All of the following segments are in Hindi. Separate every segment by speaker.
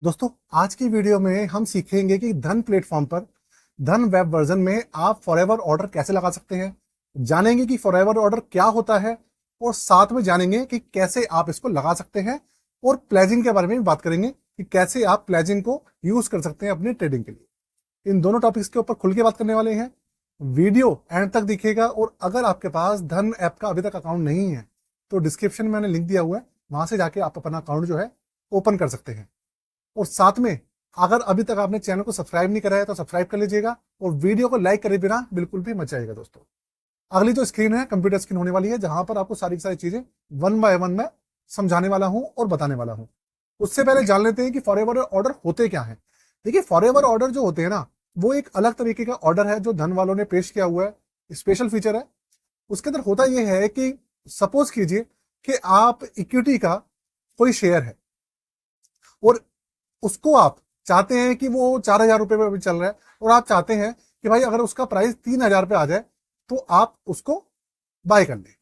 Speaker 1: दोस्तों, आज की वीडियो में हम सीखेंगे कि धन प्लेटफॉर्म पर धन वेब वर्जन में आप फॉरएवर ऑर्डर कैसे लगा सकते हैं। जानेंगे कि फॉरएवर ऑर्डर क्या होता है और साथ में जानेंगे कि कैसे आप इसको लगा सकते हैं और प्लेजिंग के बारे में भी बात करेंगे कि कैसे आप प्लेजिंग को यूज कर सकते हैं अपनी ट्रेडिंग के लिए। इन दोनों टॉपिक्स के ऊपर खुल के बात करने वाले हैं। वीडियो एंड तक दिखेगा और अगर आपके पास धन ऐप का अभी तक अकाउंट नहीं है तो डिस्क्रिप्शन में मैंने लिंक दिया हुआ है, वहां से जाके आप अपना अकाउंट जो है ओपन कर सकते हैं। और साथ में अगर अभी तक आपने चैनल को सब्सक्राइब नहीं करा है तो सब्सक्राइब कर लीजिएगा और वीडियो को लाइक करे बिना बिल्कुल भी मत जाइएगा। दोस्तों, अगली जो स्क्रीन है कंप्यूटर स्क्रीन होने वाली है, जहां पर आपको सारी की सारी चीजें वन बाय वन में समझाने वाला हूं और बताने वाला हूं। उससे पहले जान लेते हैं कि फॉरएवर ऑर्डर होते क्या है। देखिए, फॉरएवर ऑर्डर जो होते हैं ना, वो एक अलग तरीके का ऑर्डर है जो धन वालों ने पेश किया हुआ है, स्पेशल फीचर है। उसके अंदर होता यह है कि सपोज कीजिए कि आप इक्विटी का कोई शेयर है और उसको आप चाहते हैं कि वो 4,000 रुपए में अभी चल रहा है और आप चाहते हैं कि भाई अगर उसका प्राइस 3,000 पे आ जाए तो आप उसको बाय कर लें।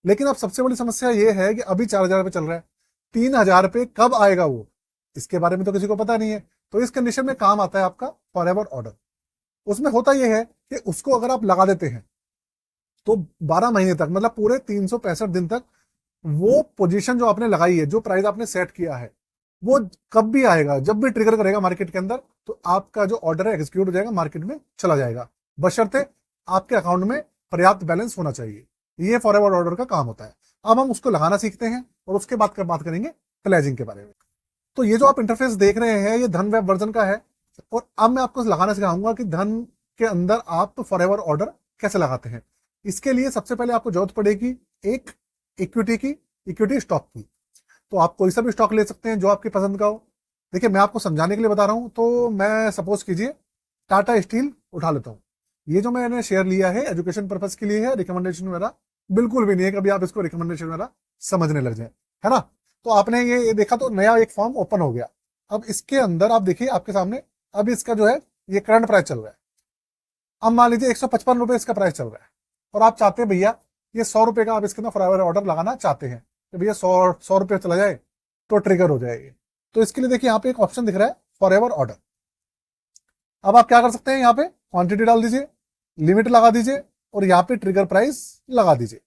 Speaker 1: लेकिन अब सबसे बड़ी समस्या ये है कि अभी 4,000 पे चल रहा है, 3,000 पे कब आएगा वो, इसके बारे में तो किसी को पता नहीं है। तो इस कंडीशन में काम आता है आपका फॉरएवर ऑर्डर। उसमें होता यह है कि उसको अगर आप लगा देते हैं तो 12 महीने तक, मतलब पूरे 365 दिन तक वो पोजीशन जो आपने लगाई है, जो प्राइस आपने सेट किया है, वो कब भी आएगा, जब भी ट्रिगर करेगा मार्केट के अंदर, तो आपका जो ऑर्डर है एग्जीक्यूट हो जाएगा, मार्केट में चला जाएगा, बशर्ते आपके अकाउंट में पर्याप्त बैलेंस होना चाहिए। ये फॉरएवर ऑर्डर का काम होता है। अब हम उसको लगाना सीखते हैं और उसके बाद बात करेंगे प्लेजिंग के बारे में। तो ये जो आप इंटरफेस देख रहे हैं, ये धन वेब वर्जन का है और अब मैं आपको लगाना सिखाऊंगा कि धन के अंदर आप फॉरएवर ऑर्डर कैसे लगाते हैं। इसके लिए सबसे पहले आपको जरूरत पड़ेगी एक इक्विटी स्टॉक की। तो आप कोई सा भी स्टॉक ले सकते हैं जो आपकी पसंद का हो। देखिए, मैं आपको समझाने के लिए बता रहा हूं, तो मैं सपोज कीजिए टाटा स्टील उठा लेता हूं। ये जो मैंने शेयर लिया है एजुकेशन पर्पज के लिए है, रिकमेंडेशन मेरा बिल्कुल भी नहीं है, कभी आप इसको रिकमेंडेशन मेरा समझने लग जाए, है ना। तो आपने ये देखा तो नया एक फॉर्म ओपन हो गया। अब इसके अंदर आप देखिए आपके सामने अब इसका जो है ये करंट प्राइस चल रहा है। अब मान लीजिए 155 रुपए इसका प्राइस चल रहा है और आप चाहते हैं भैया ये 100 रुपए का आप इसके अंदर फॉरएवर ऑर्डर लगाना चाहते हैं कि भैया 100 रुपये चला जाए तो ट्रिगर हो जाएगी। तो इसके लिए देखिए यहाँ पे एक ऑप्शन दिख रहा है फॉरएवर ऑर्डर। अब आप क्या कर सकते हैं, यहाँ पे क्वांटिटी डाल दीजिए, लिमिट लगा दीजिए और यहाँ पे ट्रिगर प्राइस लगा दीजिए।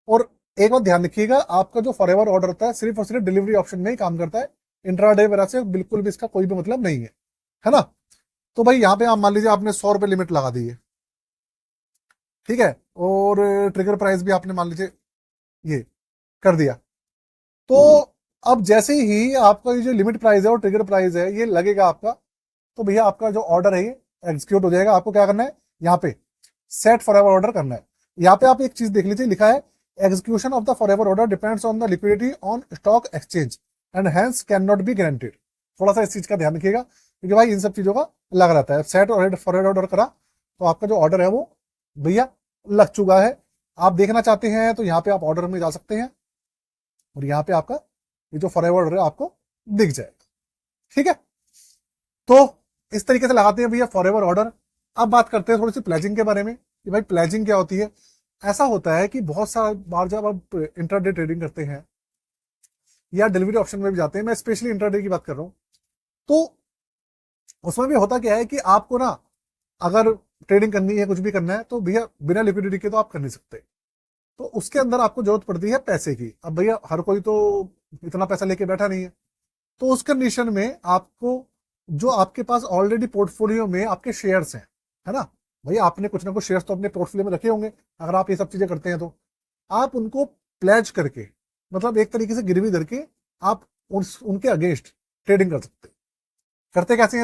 Speaker 1: और एक बात ध्यान रखिएगा, आपका जो फॉरएवर ऑर्डर होता है सिर्फ और सिर्फ डिलीवरी ऑप्शन में ही काम करता है, इंट्राडे वगैरह से बिल्कुल भी इसका कोई भी मतलब नहीं है ना। तो भाई यहाँ पे आप मान लीजिए आपने 100 रुपए लिमिट लगा दी है, ठीक है, और ट्रिगर प्राइस भी आपने मान लीजिए ये कर दिया। तो अब जैसे ही आपका ये जो लिमिट प्राइस है और ट्रिगर प्राइस है ये लगेगा आपका, तो भैया आपका जो ऑर्डर है ये एग्जीक्यूट हो जाएगा। आपको क्या करना है, यहाँ पे सेट फॉरएवर ऑर्डर करना है। यहाँ पे आप एक चीज देख लीजिए, लिखा है execution of the forever order depends on the liquidity on stock exchange and hence can not be guaranteed. थोड़ा सा इस चीज का ध्यान रखिएगा क्योंकि भाई इन सब चीजों का लग रहता है। सेट फॉरएवर ऑर्डर करा तो आपका जो ऑर्डर है वो भैया लग चुका है। आप देखना चाहते हैं तो यहाँ पे आप ऑर्डर में जा सकते हैं और यहाँ पे आपका ये जो फॉरएवर ऑर्डर है आपको दिख जाएगा, ठीक है। तो इस तरीके से लगाते हैं भैया फॉरएवर ऑर्डर। अब बात करते हैं थोड़ी सी प्लेजिंग के बारे में कि भाई प्लेजिंग क्या होती है। ऐसा होता है कि बहुत सारा बार जब आप इंट्राडे ट्रेडिंग करते हैं या डिलीवरी ऑप्शन में भी जाते हैं, मैं स्पेशली इंट्राडे की बात कर रहा हूं, तो उसमें भी होता क्या है कि आपको ना अगर ट्रेडिंग करनी है, कुछ भी करना है, तो भैया बिना लिक्विडिटी के तो आप कर नहीं सकते। तो उसके अंदर आपको जरूरत पड़ती है पैसे की। अब भैया हर कोई तो इतना पैसा लेके बैठा नहीं है, तो उस कंडीशन में आपको जो आपके पास ऑलरेडी पोर्टफोलियो में आपके शेयर्स हैं, है ना, भैया आपने कुछ ना कुछ शेयर्स तो अपने पोर्टफोलियो में रखे होंगे अगर आप ये सब चीजें करते हैं, तो आप उनको प्लेज करके, मतलब एक तरीके से गिरवी धर के आप उनके अगेंस्ट ट्रेडिंग कर सकते हैं। करते कैसे हैं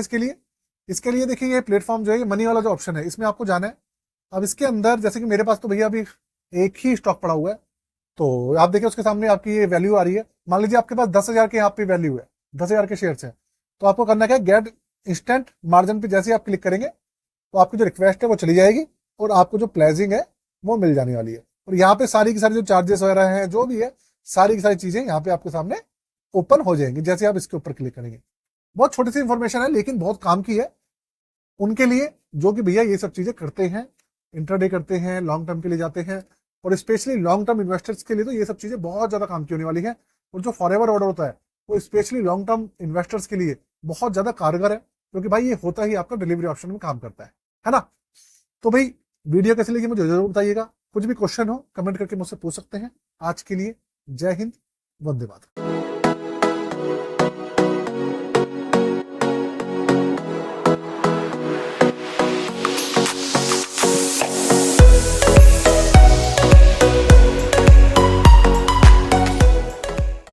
Speaker 1: इसके लिए देखिए ये प्लेटफॉर्म जो है, ये मनी वाला जो ऑप्शन है, इसमें आपको जाना है। अब इसके अंदर जैसे कि मेरे पास तो भैया अभी एक ही स्टॉक पड़ा हुआ है, तो आप देखिए उसके सामने आपकी ये वैल्यू आ रही है। मान लीजिए आपके पास 10,000 के यहाँ पे वैल्यू है, 10,000 के शेयर्स है, तो आपको करना क्या है, गेट इंस्टेंट मार्जिन पे जैसे ही आप क्लिक करेंगे तो आपकी जो रिक्वेस्ट है वो चली जाएगी और आपको जो प्लेजिंग है वो मिल जाने वाली है। और यहाँ पे सारी की सारी जो चार्जेस वगैरह हैं, जो भी है, सारी की सारी चीजें यहाँ पे आपके सामने ओपन हो जाएंगी जैसे आप इसके ऊपर क्लिक करेंगे। बहुत छोटी सी इंफॉर्मेशन है लेकिन बहुत काम की है उनके लिए जो कि भैया ये सब चीजें करते हैं, इंट्राडे करते हैं, लॉन्ग टर्म के लिए जाते हैं। और स्पेशली लॉन्ग टर्म इन्वेस्टर्स के लिए तो ये सब चीजें बहुत ज्यादा काम की होने वाली है। और जो फॉरएवर ऑर्डर होता है वो स्पेशली लॉन्ग टर्म इन्वेस्टर्स के लिए बहुत ज्यादा कारगर है, क्योंकि भाई ये होता ही आपका डिलीवरी ऑप्शन में काम करता है ना। तो भाई वीडियो कैसी लगी मुझे जरूर बताइएगा, कुछ भी क्वेश्चन हो कमेंट करके मुझसे पूछ सकते हैं। आज के लिए जय हिंद, वंदे मातरम।